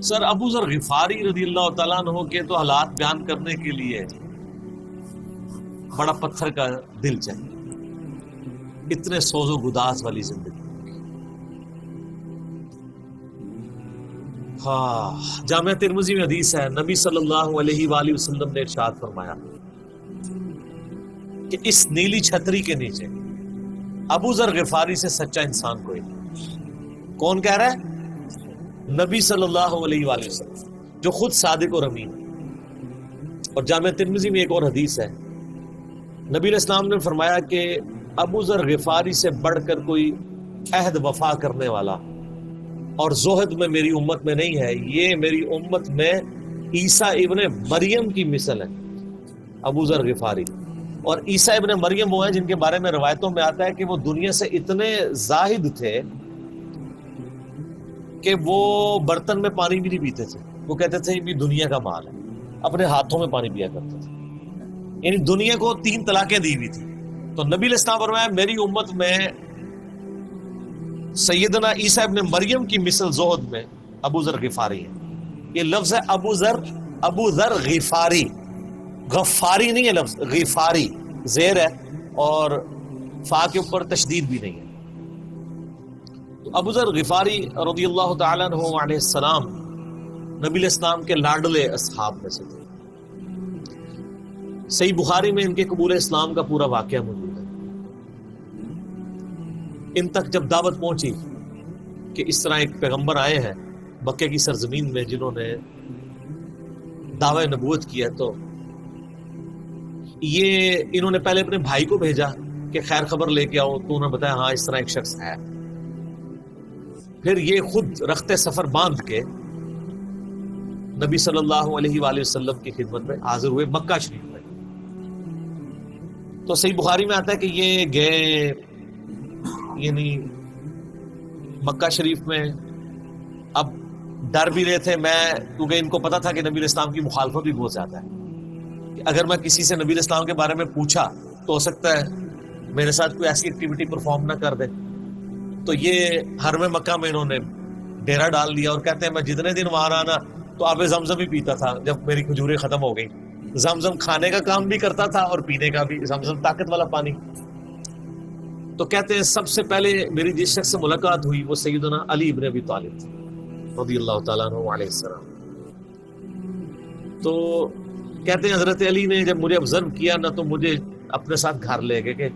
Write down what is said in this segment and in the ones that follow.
سر ابو ذر غفاری رضی اللہ تعالیٰ عنہ کے تو حالات بیان کرنے کے لیے بڑا پتھر کا دل چاہیے، اتنے سوز و گداز والی زندگی۔ ہاں، جامعہ ترمذی میں حدیث ہے، نبی صلی اللہ علیہ وآلہ وسلم نے ارشاد فرمایا کہ اس نیلی چھتری کے نیچے ابو ذر غفاری سے سچا انسان کوئی نہیں۔ کون کہہ رہا ہے؟ نبی صلی اللہ علیہ وآلہ وسلم، جو خود صادق اور امین۔ اور جامعہ ترمذی میں ایک اور حدیث ہے، نبی علیہ السلام نے فرمایا کہ ابو ذر غفاری سے بڑھ کر کوئی عہد وفا کرنے والا اور زہد میں میری امت میں نہیں ہے، یہ میری امت میں عیسیٰ ابن مریم کی مثل ہے، ابو ذر غفاری۔ اور عیسیٰ ابن مریم وہ ہیں جن کے بارے میں روایتوں میں آتا ہے کہ وہ دنیا سے اتنے زاہد تھے کہ وہ برتن میں پانی بھی نہیں پیتے تھے، وہ کہتے تھے یہ دنیا کا مال ہے، اپنے ہاتھوں میں پانی پیا کرتے تھے، یعنی دنیا کو 3 طلاقیں دی ہوئی تھی۔ تو نبی علیہ السلام فرمایا میری امت میں سیدنا عیسیٰ ابن مریم کی مثل زہد میں ابو ذر غفاری ہے۔ یہ لفظ ہے ابو ذر غفاری، غفاری نہیں ہے لفظ، غفاری زیر ہے اور فا کے اوپر تشدید بھی نہیں ہے۔ تو ابو ذر غفاری رضی اللہ تعالیٰ عنہ علیہ السلام نبی علیہ السلام کے لاڈلے اصحاب میں سے تھے۔ صحیح بخاری میں ان کے قبول اسلام کا پورا واقعہ موجود ہے۔ ان تک جب دعوت پہنچی کہ اس طرح ایک پیغمبر آئے ہیں مکے کی سرزمین میں جنہوں نے دعوی نبوت کیا، تو یہ انہوں نے پہلے اپنے بھائی کو بھیجا کہ خیر خبر لے کے آؤ، تو انہوں نے بتایا ہاں اس طرح ایک شخص ہے۔ پھر یہ خود رخت سفر باندھ کے نبی صلی اللہ علیہ وآلہ وسلم کی خدمت میں حاضر ہوئے مکہ شریف میں۔ تو صحیح بخاری میں آتا ہے کہ یہ گئے، یعنی مکہ شریف میں اب ڈر بھی رہے تھے، میں کیونکہ ان کو پتا تھا کہ نبی علیہ السلام کی مخالفت بھی بہت زیادہ ہے، کہ اگر میں کسی سے نبی علیہ السلام کے بارے میں پوچھا تو ہو سکتا ہے میرے ساتھ کوئی ایسی ایکٹیویٹی پرفارم نہ کر دے۔ تو یہ حرم مکہ میں انہوں نے ڈیرا ڈال دیا، اور کہتے ہیں میں جتنے دن وہاں رہا نا تو آب زمزم ہی پیتا تھا جب میری کھجوریں ختم ہو گئی۔ زمزم کھانے کا کام بھی کرتا تھا اور پینے کا بھی، زمزم طاقت والا پانی۔ تو کہتے ہیں سب سے پہلے میری جس شخص سے ملاقات ہوئی وہ سیدنا علی ابن ابی طالب تھے رضی اللہ تعالیٰ عنہ علیہ السلام۔ تو کہتے ہیں حضرت علی نے جب مجھے آبزرو کیا نہ تو مجھے اپنے ساتھ گھر لے گئے کہ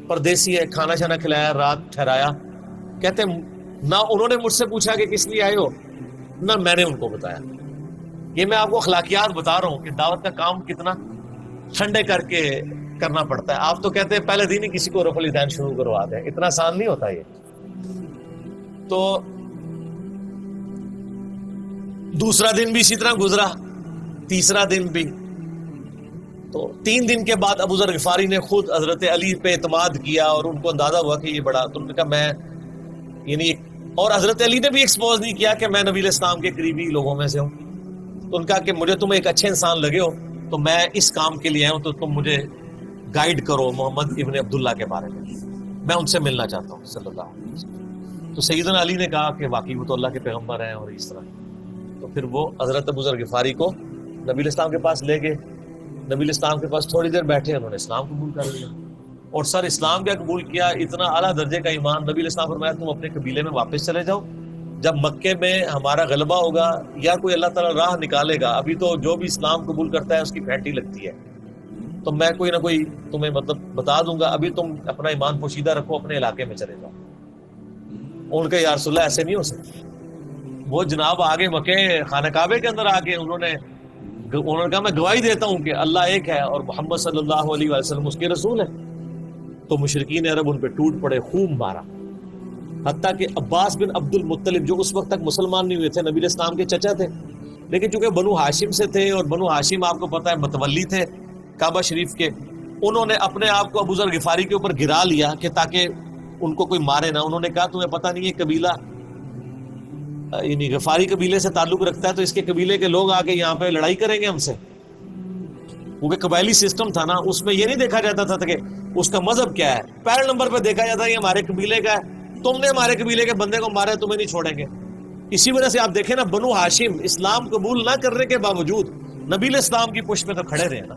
پردیسی ہے، کھانا شانا کھلایا، رات ٹھہرایا۔ کہتے ہیں نہ انہوں نے مجھ سے پوچھا کہ کس لیے آئے ہو، نہ میں نے ان کو بتایا۔ یہ میں آپ کو اخلاقیات بتا رہا ہوں کہ دعوت کا کام کتنا ٹھنڈے کر کے کرنا پڑتا ہے۔ آپ تو کہتے ہیں پہلے دن ہی کسی کو رفع الیدین شروع کروا دیں، اتنا آسان نہیں ہوتا یہ۔ تو دوسرا دن بھی اسی طرح گزرا، تیسرا دن بھی۔ تو 3 دن کے بعد ابو ذر غفاری نے خود حضرت علی پہ اعتماد کیا اور ان کو اندازہ ہوا کہ یہ بڑا، تو انہوں نے کہا میں یعنی، اور حضرت علی نے بھی ایکسپوز نہیں کیا کہ میں نبی علیہ السلام کے قریبی لوگوں میں سے ہوں۔ تو ان کا کہ مجھے تم ایک اچھے انسان لگے ہو تو میں اس کام کے لیے آیا ہوں، تو تم مجھے گائیڈ کرو محمد ابن عبداللہ کے بارے میں ان سے ملنا چاہتا ہوں صلی اللہ علیہ وسلم۔ تو سیدنا علی نے کہا کہ واقعی وہ تو اللہ کے پیغمبر ہیں اور اس طرح۔ تو پھر وہ حضرت ابو ذر غفاری کو نبی علیہ السلام کے پاس لے گئے، نبی علیہ السلام کے پاس تھوڑی دیر بیٹھے، انہوں نے اسلام قبول کر لیا۔ اور سر اسلام کیا قبول کیا، اتنا اعلیٰ درجے کا ایمان۔ نبی علیہ السلام فرمایا تم اپنے قبیلے میں واپس چلے جاؤ، جب مکے میں ہمارا غلبہ ہوگا یا کوئی اللہ تعالیٰ راہ نکالے گا، ابھی تو جو بھی اسلام قبول کرتا ہے اس کی پھینٹی لگتی ہے، تو میں کوئی نہ کوئی تمہیں مطلب بتا دوں گا، ابھی تم اپنا ایمان پوشیدہ رکھو، اپنے علاقے میں چلے جاؤ۔ ان کا یا رسول اللہ ایسے نہیں ہو سکتا۔ وہ جناب آگے مکے خانہ کعبے کے اندر آگے انہوں نے کہا میں گواہی دیتا ہوں کہ اللہ ایک ہے اور محمد صلی اللہ علیہ وسلم اس کے رسول ہے۔ تو مشرکین عرب ان پہ ٹوٹ پڑے، خوب مارا، حتیٰ کہ عباس بن عبد المطلب جو اس وقت تک مسلمان نہیں ہوئے تھے، نبی علیہ السلام کے چچا تھے، لیکن چونکہ بنو ہاشم سے تھے اور بنو ہاشم آپ کو پتہ ہے متولی تھے کعبہ شریف کے، انہوں نے اپنے آپ کو ابو ذر غفاری کے اوپر گرا لیا کہ تاکہ ان کو کوئی مارے نہ۔ انہوں نے کہا تمہیں پتہ نہیں ہے قبیلہ یعنی غفاری قبیلے سے تعلق رکھتا ہے تو اس کے قبیلے کے لوگ آ کے یہاں پہ لڑائی کریں گے ہم سے، کیونکہ قبائلی سسٹم تھا نا، اس میں یہ نہیں دیکھا جاتا تھا کہ اس کا مذہب کیا ہے، پہلے نمبر پہ دیکھا جاتا ہے یہ ہمارے قبیلے کا ہے، تم نے ہمارے قبیلے کے بندے کو مارا ہے تمہیں نہیں چھوڑیں گے۔ اسی وجہ سے آپ دیکھیں نا بنو ہاشم اسلام قبول نہ کرنے کے باوجود نبی علیہ السلام کی پشت میں تو کھڑے رہے نا.